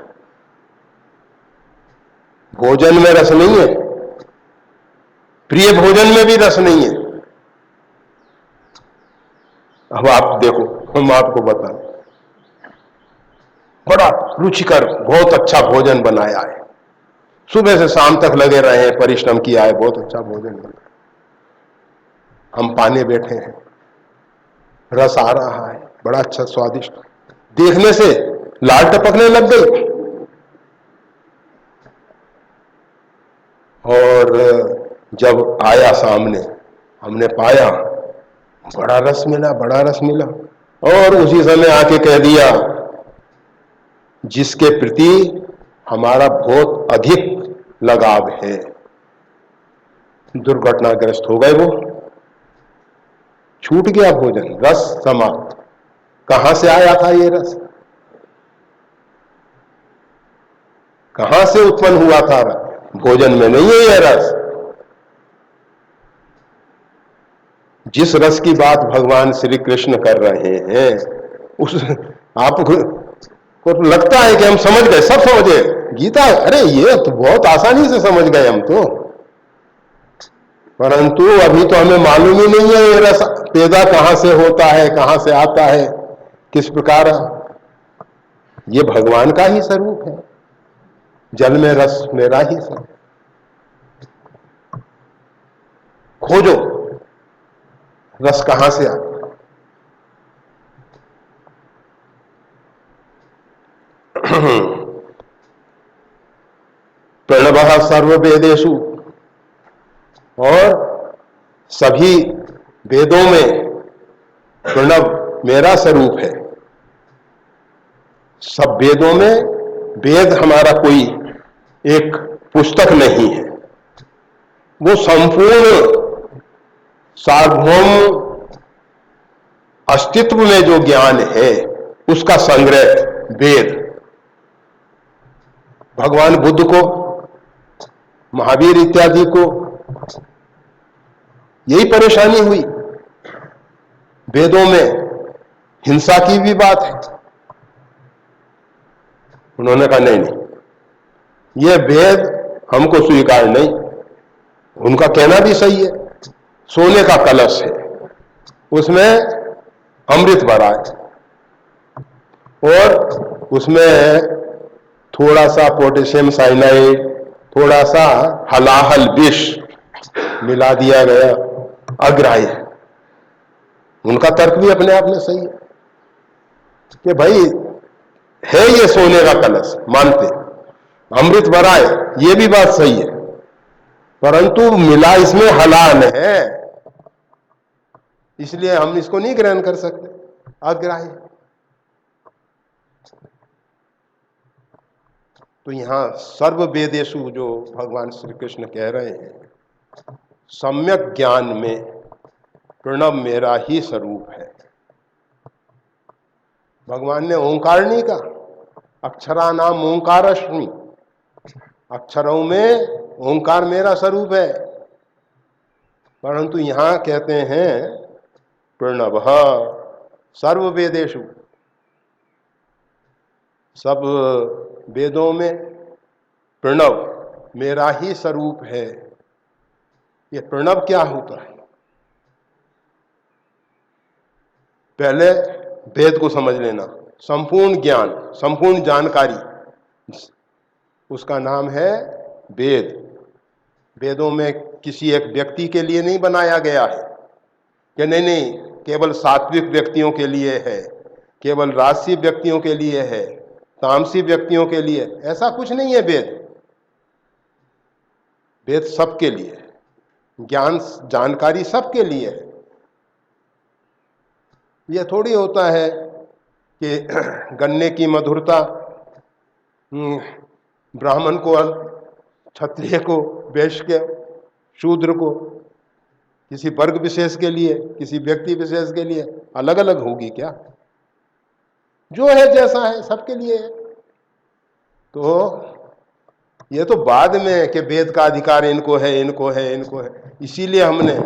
भोजन में रस नहीं है, प्रिय भोजन में भी रस नहीं है। अब आप देखो, हम आपको बताएं, बड़ा रुचिकर बहुत अच्छा भोजन बनाया है, सुबह से शाम तक लगे रहे हैं, परिश्रम किया है, बहुत अच्छा भोजन बना, हम पाने बैठे हैं, रस आ रहा है, बड़ा अच्छा स्वादिष्ट, देखने से लाल टपकने लग गई, और जब आया सामने, हमने पाया बड़ा रस मिला, बड़ा रस मिला, और उसी समय आके कह दिया जिसके प्रति हमारा बहुत अधिक लगाव है, दुर्घटनाग्रस्त हो गए, वो छूट गया भोजन, रस समाप्त। कहां से आया था ये रस? कहां से उत्पन्न हुआ था? भोजन में नहीं है यह रस। जिस रस की बात भगवान श्री कृष्ण कर रहे हैं, उस आपको को लगता है कि हम समझ गए, सब समझ गए गीता, अरे ये तो बहुत आसानी से समझ गए हम तो, परंतु अभी तो हमें मालूम ही नहीं है ये रस पैदा कहां से होता है, कहां से आता है, किस प्रकार। ये भगवान का ही स्वरूप है, जल में रस मेरा ही स्वरूप। खोजो रस कहां से आता है। प्रणवः सर्ववेदेषु, और सभी वेदों में प्रणव मेरा स्वरूप है। सब वेदों में, वेद हमारा कोई एक पुस्तक नहीं है, वो संपूर्ण सार्वभौम अस्तित्व में जो ज्ञान है उसका संग्रह वेद। भगवान बुद्ध को, महावीर इत्यादि को यही परेशानी हुई, वेदों में हिंसा की भी बात है। उन्होंने कहा नहीं नहीं, ये वेद हमको स्वीकार नहीं। उनका कहना भी सही है, सोने का कलश है, उसमें अमृत भरा है, और उसमें थोड़ा सा पोटेशियम साइनाइड, थोड़ा सा हलाहल विष मिला दिया गया, अग्राह्य है। उनका तर्क भी अपने आप में सही है कि भाई है ये सोने का कलश, मानते अमृत भरा है, ये भी बात सही है, परंतु मिला इसमें हलाल है, इसलिए हम इसको नहीं ग्रहण कर सकते, अग्राह्य। तो यहां सर्व वेदेषु जो भगवान श्री कृष्ण कह रहे हैं, सम्यक ज्ञान में प्रणव मेरा ही स्वरूप है। भगवान ने ओंकार नहीं कहा, अक्षरा नाम ओंकारस्मि, अक्षरों में ओंकार मेरा स्वरूप है, परंतु यहां कहते हैं प्रणव सर्व वेदेषु, सब वेदों में प्रणव मेरा ही स्वरूप है। ये प्रणव क्या होता है, पहले वेद को समझ लेना। संपूर्ण ज्ञान, संपूर्ण जानकारी, उसका नाम है वेद। वेदों में किसी एक व्यक्ति के लिए नहीं बनाया गया है कि नहीं नहीं केवल सात्विक व्यक्तियों के लिए है, केवल राजसी व्यक्तियों के लिए है, तामसी व्यक्तियों के लिए, ऐसा कुछ नहीं है। वेद वेद सबके लिए है, ज्ञान जानकारी सबके लिए है। यह थोड़ी होता है कि गन्ने की मधुरता ब्राह्मण को, क्षत्रिय को, वैश्य के, शूद्र को, किसी वर्ग विशेष के लिए, किसी व्यक्ति विशेष के लिए अलग अलग होगी क्या? जो है जैसा है सबके लिए है। तो ये तो बाद में कि वेद का अधिकार इनको है, इनको है, इनको है, इसीलिए हमने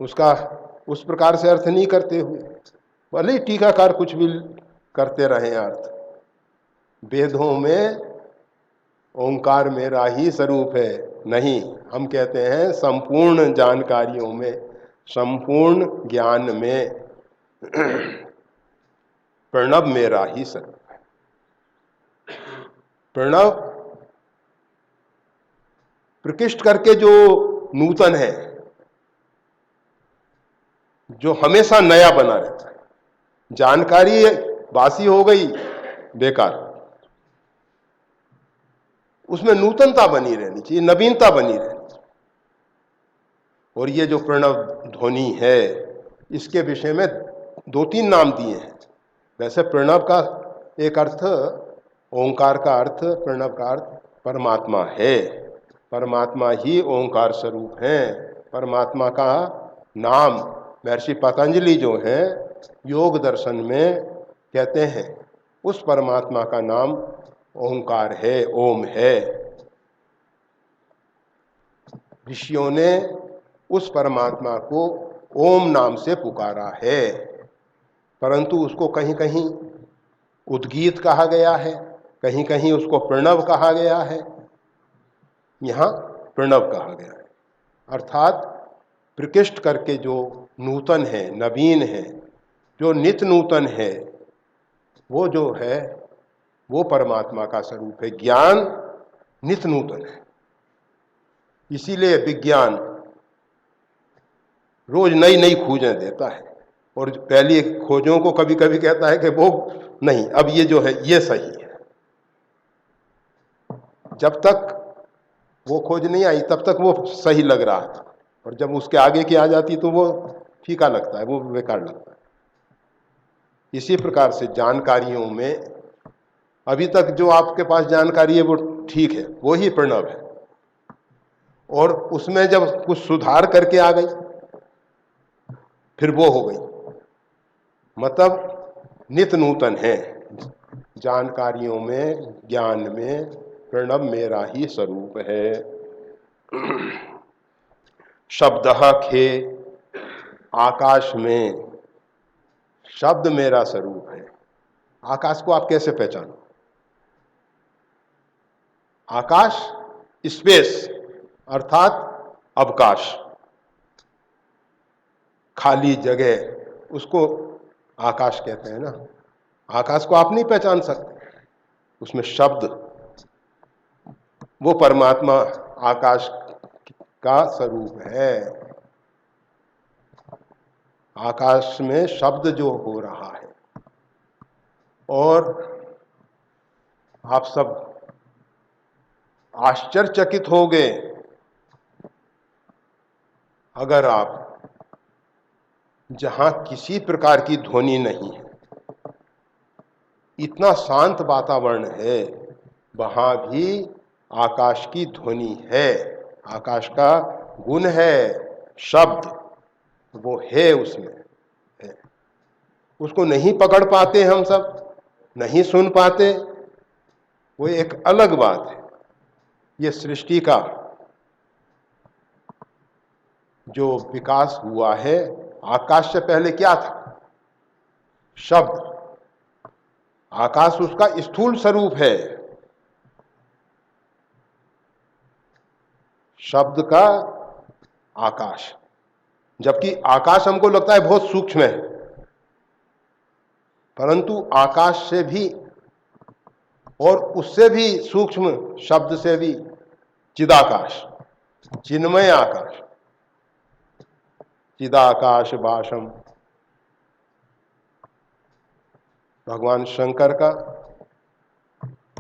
उसका उस प्रकार से अर्थ नहीं करते हुए, भले ही टीकाकार कुछ भी करते रहे अर्थ, वेदों में ओंकार मेरा ही स्वरूप है नहीं, हम कहते हैं संपूर्ण जानकारियों में, संपूर्ण ज्ञान में प्रणव मेरा ही स्वरूप है। प्रणव प्रकृष्ट करके जो नूतन है, जो हमेशा नया बना रहता है। जानकारी बासी हो गई बेकार, उसमें नूतनता बनी रहनी चाहिए, नवीनता बनी रहनी चाहिए। और ये जो प्रणव ध्वनि है, इसके विषय में दो तीन नाम दिए हैं। वैसे प्रणव का एक अर्थ, ओंकार का अर्थ, प्रणव का अर्थ परमात्मा है। परमात्मा ही ओंकार स्वरूप है। परमात्मा का नाम महर्षि पतंजलि जो है योग दर्शन में कहते हैं, उस परमात्मा का नाम ओंकार है, ओम है। ऋषियों ने उस परमात्मा को ओम नाम से पुकारा है, परंतु उसको कहीं कहीं उद्गीत कहा गया है, कहीं कहीं उसको प्रणव कहा गया है, यहाँ प्रणव कहा गया है। अर्थात प्रकृष्ट करके जो नूतन है, नवीन है, जो नित्य नूतन है, वो जो है वो परमात्मा का स्वरूप है। ज्ञान नित्य नूतन है, इसीलिए विज्ञान रोज नई नई खोजें देता है और पहली खोजों को कभी कभी कहता है कि वो नहीं, अब ये जो है ये सही है। जब तक वो खोज नहीं आई तब तक वो सही लग रहा था, और जब उसके आगे की आ जाती तो वो फीका लगता है, वो बेकार लगता है। इसी प्रकार से जानकारियों में अभी तक जो आपके पास जानकारी है वो ठीक है, वो ही प्रणव है, और उसमें जब कुछ सुधार करके आ गई फिर वो हो गई, मतलब नित्य नूतन है। जानकारियों में, ज्ञान में प्रणव मेरा ही स्वरूप है। शब्द खे, आकाश में शब्द मेरा स्वरूप है। आकाश को आप कैसे पहचानो? आकाश स्पेस अर्थात अवकाश, खाली जगह, उसको आकाश कहते हैं ना। आकाश को आप नहीं पहचान सकते, उसमें शब्द, वो परमात्मा आकाश का स्वरूप है। आकाश में शब्द जो हो रहा है, और आप सब आश्चर्यचकित हो गए अगर आप जहां किसी प्रकार की ध्वनि नहीं है, इतना शांत वातावरण है, वहां भी आकाश की ध्वनि है, आकाश का गुण है, शब्द वो है, उसमें है। उसको नहीं पकड़ पाते, हम सब नहीं सुन पाते, वो एक अलग बात है। ये सृष्टि का जो विकास हुआ है, आकाश से पहले क्या था? शब्द। आकाश उसका स्थूल स्वरूप है, शब्द का आकाश। जबकि आकाश हमको लगता है बहुत सूक्ष्म है, परंतु आकाश से भी और उससे भी सूक्ष्म शब्द से भी चिदाकाश, चिन्मय आकाश, चिदाकाश भाषम, भगवान शंकर का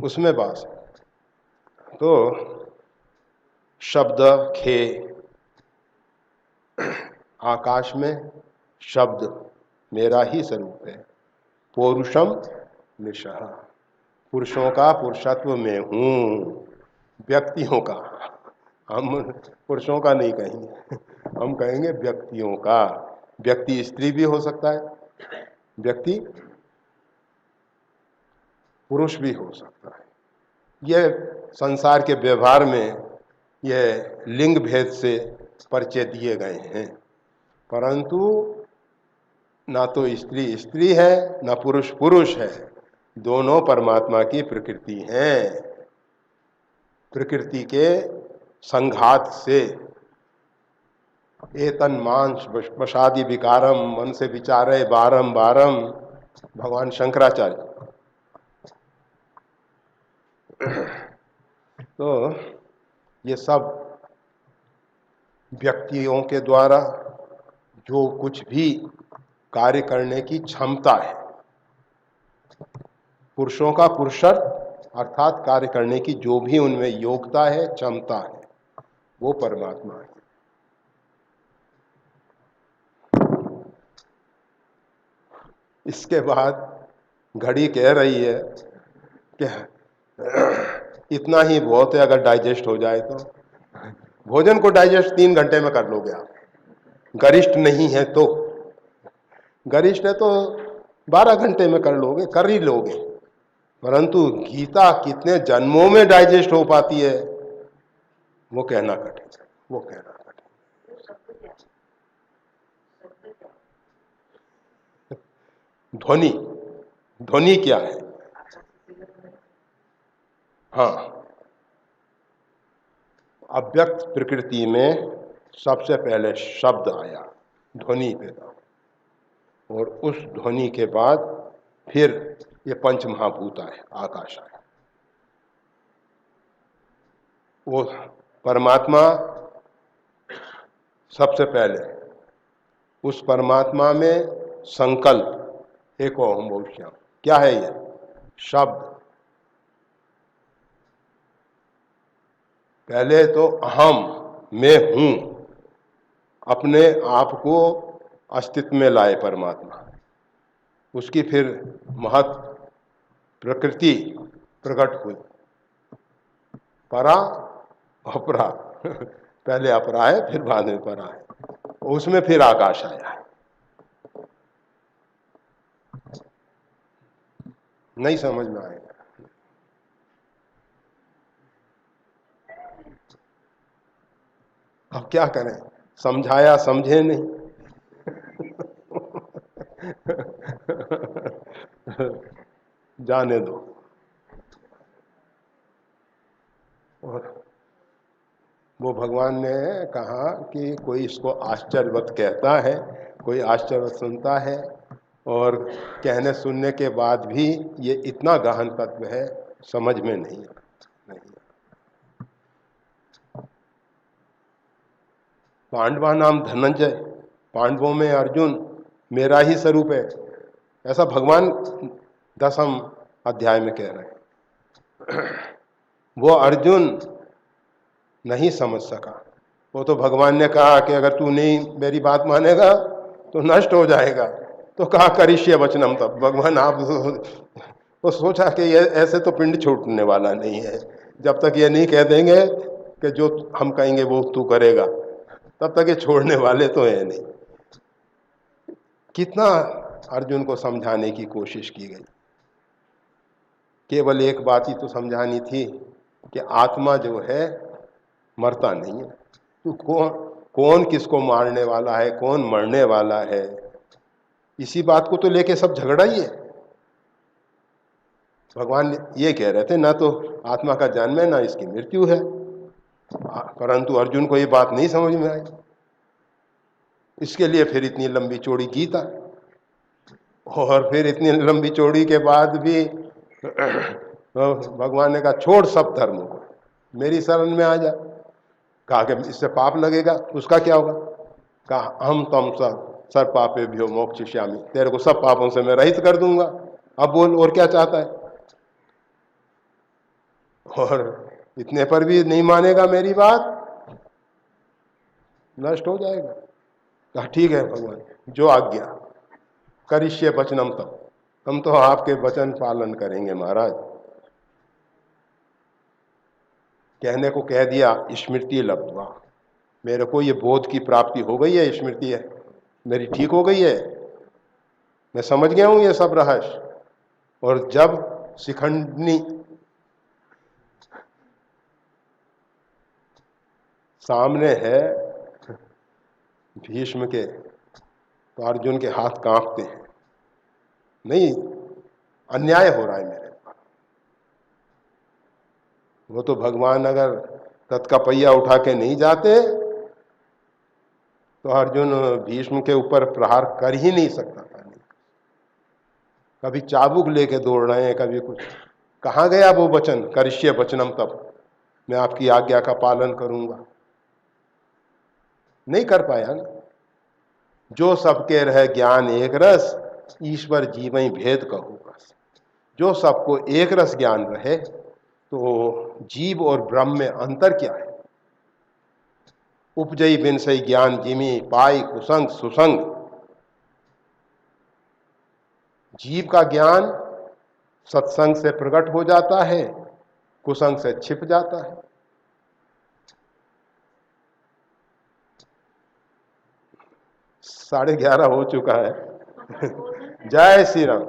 उसमें वास है। तो शब्द खे, आकाश में शब्द मेरा ही स्वरूप है। पौरुषम निशः, पुरुषों का पुरुषत्व में हूं, व्यक्तियों का, हम पुरुषों का नहीं कहेंगे, हम कहेंगे व्यक्तियों का। व्यक्ति स्त्री भी हो सकता है, व्यक्ति पुरुष भी हो सकता है। यह संसार के व्यवहार में यह लिंग भेद से परिचय दिए गए हैं, परंतु ना तो स्त्री स्त्री है, ना पुरुष पुरुष है, दोनों परमात्मा की प्रकृति हैं। प्रकृति के संघात से एतन मांस वशादि विकारम मन से विचारे बारम बारम, भगवान शंकराचार्य। तो ये सब व्यक्तियों के द्वारा जो कुछ भी कार्य करने की क्षमता है, पुरुषों का पुरुषत्व अर्थात कार्य करने की जो भी उनमें योग्यता है, क्षमता है, वो परमात्मा है। इसके बाद घड़ी कह रही है कि इतना ही बहुत है, अगर डाइजेस्ट हो जाए तो। भोजन को डाइजेस्ट 3 घंटे में कर लोगे आप, गरिष्ठ नहीं है तो। गरिष्ठ है तो 12 घंटे में कर लोगे, कर ही लोगे, परंतु गीता कितने जन्मों में डाइजेस्ट हो पाती है वो कहना कठिन है, वो कहना कठिन। ध्वनि, ध्वनि क्या है? हाँ, अव्यक्त प्रकृति में सबसे पहले शब्द आया, ध्वनि पैदा, और उस ध्वनि के बाद फिर ये पंच महाभूत आए, आकाश आया। वो परमात्मा सबसे पहले, उस परमात्मा में संकल्प एक ओम भविष्य, क्या है ये शब्द। पहले तो अहम, मैं हूं, अपने आप को अस्तित्व में लाए परमात्मा, उसकी फिर महत प्रकृति प्रकट हुई, परा अपरा पहले अपरा है फिर बाद में परा है, उसमें फिर आकाश आया है। नहीं समझ में आएगा, अब क्या करें, समझाया समझे नहीं जाने दो। और वो भगवान ने कहा कि कोई इसको आश्चर्यवत कहता है, कोई आश्चर्यवत सुनता है, और कहने सुनने के बाद भी ये इतना गहन तत्व है, समझ में नहीं नहीं। पांडवा नाम धनंजय, पांडवों में अर्जुन मेरा ही स्वरूप है, ऐसा भगवान 10वें अध्याय में कह रहे हैं। वो अर्जुन नहीं समझ सका, वो तो भगवान ने कहा कि अगर तू नहीं मेरी बात मानेगा तो नष्ट हो जाएगा, तो कहा करिष्य वचनम। तब भगवान आप तो सोचा कि ये ऐसे तो पिंड छूटने वाला नहीं है, जब तक ये नहीं कह देंगे कि जो हम कहेंगे वो तू करेगा, तब तक ये छोड़ने वाले तो है नहीं। कितना अर्जुन को समझाने की कोशिश की गई, केवल एक बात ही तो समझानी थी कि आत्मा जो है मरता नहीं है, तो कौन किसको मारने वाला है, कौन मरने वाला है, इसी बात को तो लेके सब झगड़ा ही है। भगवान ये कह रहे थे ना तो आत्मा का जन्म है ना इसकी मृत्यु है, परंतु अर्जुन को ये बात नहीं समझ में आई, इसके लिए फिर इतनी लंबी चौड़ी गीता, और फिर इतनी लंबी चौड़ी के बाद भी भगवान ने कहा छोड़ सब धर्म को, मेरी शरण में आ जा। कहा कि इससे पाप लगेगा, उसका क्या होगा, कहा हम तम सर पापे भी हो मोक्षयिष्यामि, तेरे को सब पापों से मैं रहित कर दूंगा। अब बोल और क्या चाहता है, और इतने पर भी नहीं मानेगा मेरी बात, नष्ट हो जाएगा। कहा ठीक है भगवान, जो आज्ञा, करिष्य वचनम, तब हम तो आपके वचन पालन करेंगे महाराज। कहने को कह दिया, स्मृति लब्ध्वा, मेरे को ये बोध की प्राप्ति हो गई है, स्मृति है मेरी ठीक हो गई है, मैं समझ गया हूं ये सब रहस्य। और जब शिखंडी सामने है भीष्म के, तो अर्जुन के हाथ कांपते हैं, नहीं अन्याय हो रहा है मेरे पर। वो तो भगवान अगर तत्का पहिया उठा के नहीं जाते तो अर्जुन भीष्म के ऊपर प्रहार कर ही नहीं सकता था। कभी चाबुक लेके दौड़ रहे हैं, कभी कुछ, कहाँ गया वो वचन, करिष्य वचनम, तब मैं आपकी आज्ञा का पालन करूंगा, नहीं कर पाया ना। जो सबके रहे ज्ञान एक रस, ईश्वर जीवई भेद कहू बस। जो सबको एक रस ज्ञान रहे तो जीव और ब्रह्म में अंतर क्या है। उपजई बिनसई ज्ञान जिमी पाई कुसंग सुसंग, जीव का ज्ञान सत्संग से प्रकट हो जाता है, कुसंग से छिप जाता है। 11:30 हो चुका है। जय श्री राम।